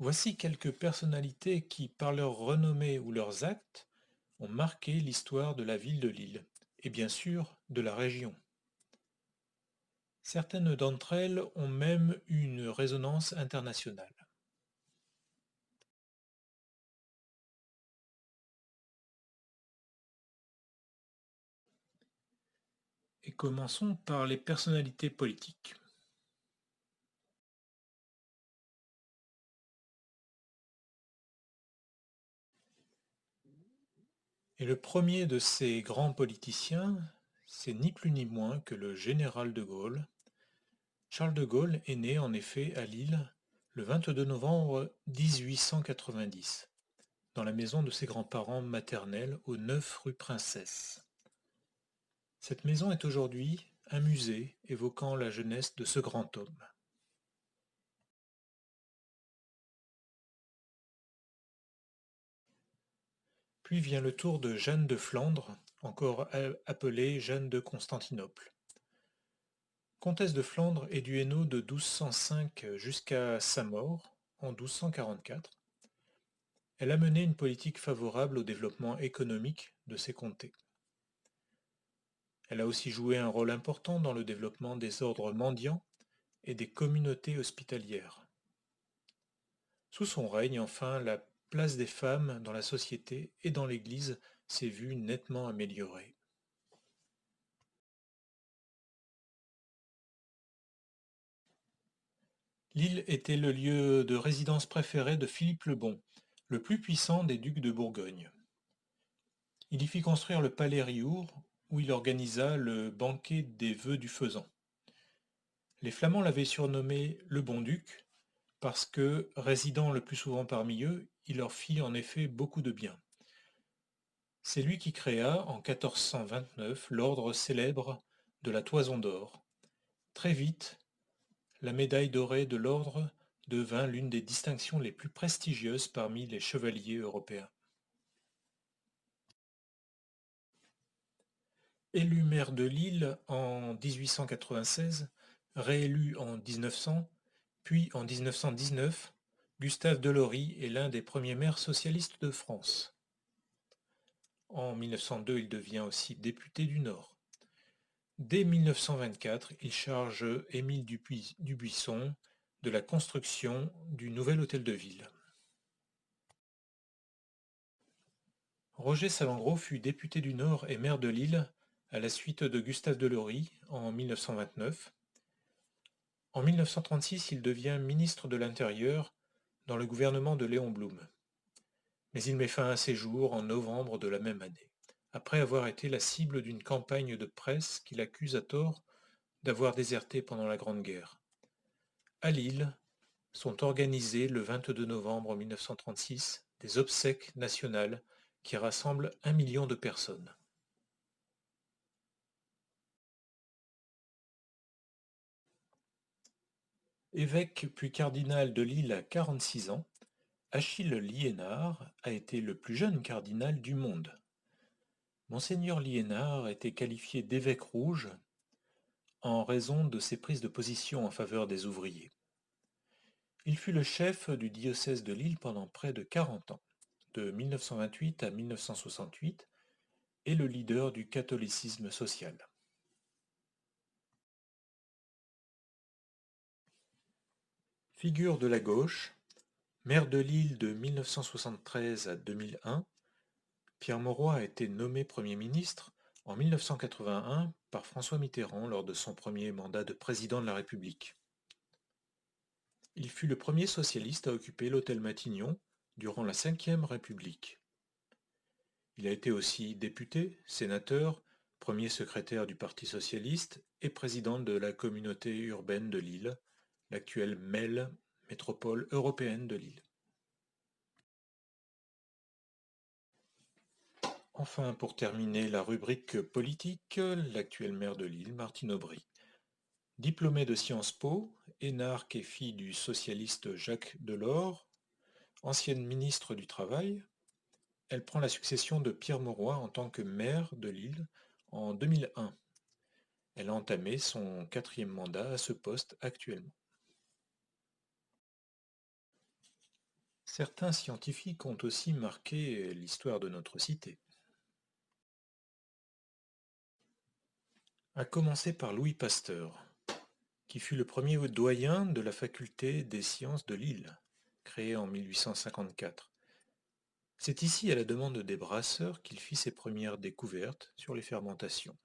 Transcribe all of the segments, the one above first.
Voici quelques personnalités qui, par leur renommée ou leurs actes, ont marqué l'histoire de la ville de Lille, et bien sûr de la région. Certaines d'entre elles ont même eu une résonance internationale. Et commençons par les personnalités politiques. Et le premier de ces grands politiciens, c'est ni plus ni moins que le général de Gaulle. Charles de Gaulle est né en effet à Lille le 22 novembre 1890, dans la maison de ses grands-parents maternels au 9 rue Princesse. Cette maison est aujourd'hui un musée évoquant la jeunesse de ce grand homme. Puis vient le tour de Jeanne de Flandre, encore appelée Jeanne de Constantinople. Comtesse de Flandre et du Hainaut de 1205 jusqu'à sa mort en 1244, elle a mené une politique favorable au développement économique de ses comtés. Elle a aussi joué un rôle important dans le développement des ordres mendiants et des communautés hospitalières. Sous son règne, enfin, la place des femmes dans la société et dans l'Église s'est vue nettement améliorée. Lille était le lieu de résidence préféré de Philippe le Bon, le plus puissant des ducs de Bourgogne. Il y fit construire le palais Riour, où il organisa le banquet des vœux du faisan. Les Flamands l'avaient surnommé le Bon-Duc, parce que, résidant le plus souvent parmi eux, il leur fit en effet beaucoup de bien. C'est lui qui créa, en 1429, l'ordre célèbre de la Toison d'Or. Très vite, la médaille dorée de l'ordre devint l'une des distinctions les plus prestigieuses parmi les chevaliers européens. Élu maire de Lille en 1896, réélu en 1900, puis en 1919, Gustave Delory est l'un des premiers maires socialistes de France. En 1902, il devient aussi député du Nord. Dès 1924, il charge Émile Dubuisson de la construction du nouvel hôtel de ville. Roger Salengro fut député du Nord et maire de Lille à la suite de Gustave Delory en 1929. En 1936, il devient ministre de l'Intérieur dans le gouvernement de Léon Blum. Mais il met fin à ses jours en novembre de la même année, après avoir été la cible d'une campagne de presse qu'il accuse à tort d'avoir déserté pendant la Grande Guerre. À Lille sont organisées le 22 novembre 1936 des obsèques nationales qui rassemblent 1 million de personnes. Évêque puis cardinal de Lille à 46 ans, Achille Liénard a été le plus jeune cardinal du monde. Monseigneur Liénard était qualifié d'évêque rouge en raison de ses prises de position en faveur des ouvriers. Il fut le chef du diocèse de Lille pendant près de 40 ans, de 1928 à 1968, et le leader du catholicisme social. Figure de la gauche, maire de Lille de 1973 à 2001, Pierre Mauroy a été nommé Premier ministre en 1981 par François Mitterrand lors de son premier mandat de président de la République. Il fut le premier socialiste à occuper l'hôtel Matignon durant la Ve République. Il a été aussi député, sénateur, premier secrétaire du Parti socialiste et président de la communauté urbaine de Lille, l'actuelle MEL, Métropole européenne de Lille. Enfin, pour terminer la rubrique politique, l'actuel maire de Lille, Martine Aubry. Diplômée de Sciences Po, énarque et fille du socialiste Jacques Delors, ancienne ministre du Travail, elle prend la succession de Pierre Mauroy en tant que maire de Lille en 2001. Elle a entamé son 4e mandat à ce poste actuellement. Certains scientifiques ont aussi marqué l'histoire de notre cité. À commencer par Louis Pasteur, qui fut le premier doyen de la faculté des sciences de Lille, créée en 1854. C'est ici, à la demande des brasseurs, qu'il fit ses premières découvertes sur les fermentations.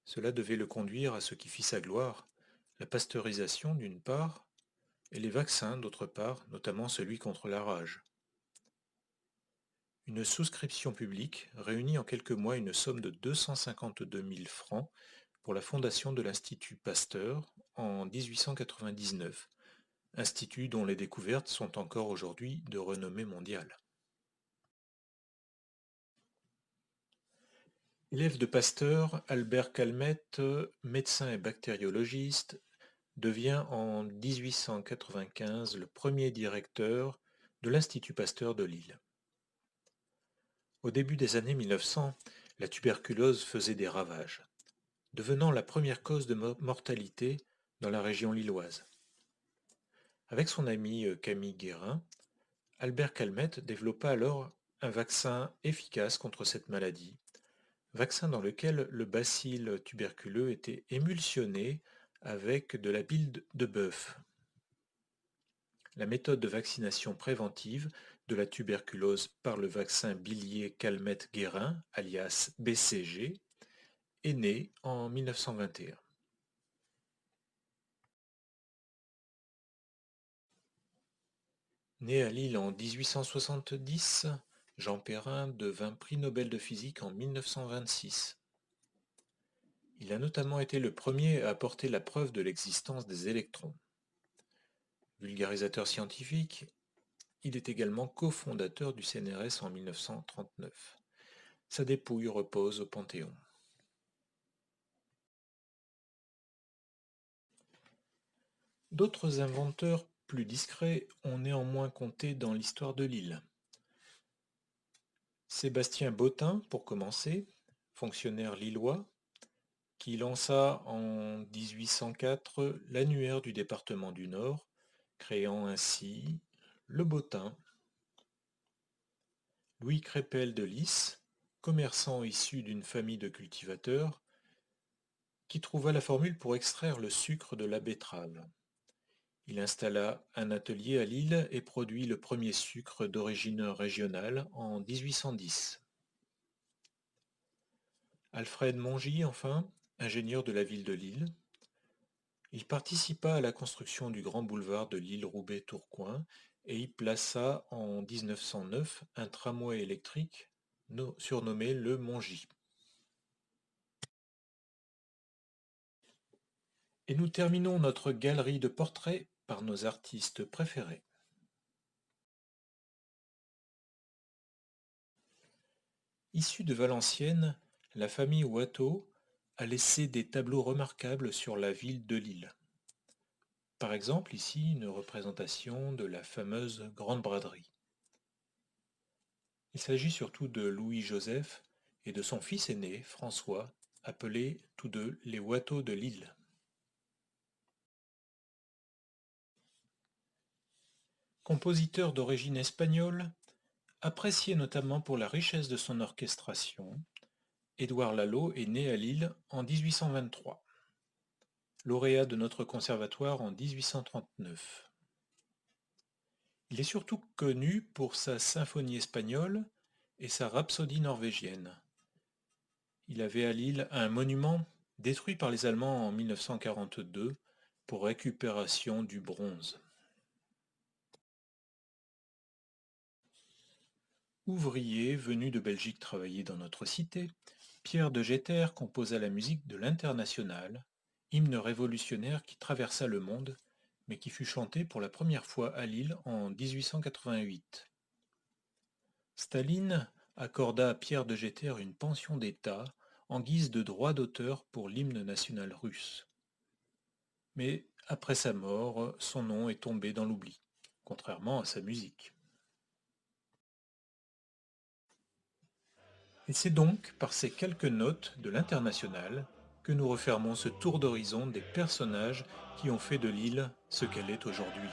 Cela devait le conduire à ce qui fit sa gloire, la pasteurisation d'une part, et les vaccins d'autre part, notamment celui contre la rage. Une souscription publique réunit en quelques mois une somme de 252 000 francs pour la fondation de l'Institut Pasteur en 1899, institut dont les découvertes sont encore aujourd'hui de renommée mondiale. Élève de Pasteur, Albert Calmette, médecin et bactériologiste, devient en 1895 le premier directeur de l'Institut Pasteur de Lille. Au début des années 1900, la tuberculose faisait des ravages, devenant la première cause de mortalité dans la région lilloise. Avec son ami Camille Guérin, Albert Calmette développa alors un vaccin efficace contre cette maladie, vaccin dans lequel le bacille tuberculeux était émulsionné avec de la bile de bœuf. La méthode de vaccination préventive de la tuberculose par le vaccin bilier Calmette-Guérin, alias BCG, est née en 1921. Né à Lille en 1870, Jean Perrin devint prix Nobel de physique en 1926. Il a notamment été le premier à apporter la preuve de l'existence des électrons. Vulgarisateur scientifique, il est également cofondateur du CNRS en 1939. Sa dépouille repose au Panthéon. D'autres inventeurs plus discrets ont néanmoins compté dans l'histoire de Lille. Sébastien Bottin, pour commencer, fonctionnaire lillois, qui lança en 1804 l'annuaire du département du Nord, créant ainsi le Bottin. Louis Crépel de Lys, commerçant issu d'une famille de cultivateurs, qui trouva la formule pour extraire le sucre de la betterave. Il installa un atelier à Lille et produit le premier sucre d'origine régionale en 1810. Alfred Mongy, enfin, ingénieur de la ville de Lille, il participa à la construction du grand boulevard de Lille-Roubaix-Tourcoing et y plaça en 1909 un tramway électrique surnommé le Mongy. Et nous terminons notre galerie de portraits par nos artistes préférés. Issue de Valenciennes, la famille Watteau a laissé des tableaux remarquables sur la ville de Lille. Par exemple, ici, une représentation de la fameuse Grande Braderie. Il s'agit surtout de Louis-Joseph et de son fils aîné, François, appelés tous deux les Watteau de Lille. Compositeur d'origine espagnole, apprécié notamment pour la richesse de son orchestration, Édouard Lalo est né à Lille en 1823. Lauréat de notre conservatoire en 1839. Il est surtout connu pour sa symphonie espagnole et sa rhapsodie norvégienne. Il avait à Lille un monument détruit par les Allemands en 1942 pour récupération du bronze. Ouvrier venu de Belgique travailler dans notre cité, Pierre de Jeter composa la musique de l'Internationale, hymne révolutionnaire qui traversa le monde, mais qui fut chanté pour la première fois à Lille en 1888. Staline accorda à Pierre de Jeter une pension d'État en guise de droit d'auteur pour l'hymne national russe. Mais après sa mort, son nom est tombé dans l'oubli, contrairement à sa musique. Et c'est donc par ces quelques notes de l'Internationale que nous refermons ce tour d'horizon des personnages qui ont fait de Lille ce qu'elle est aujourd'hui.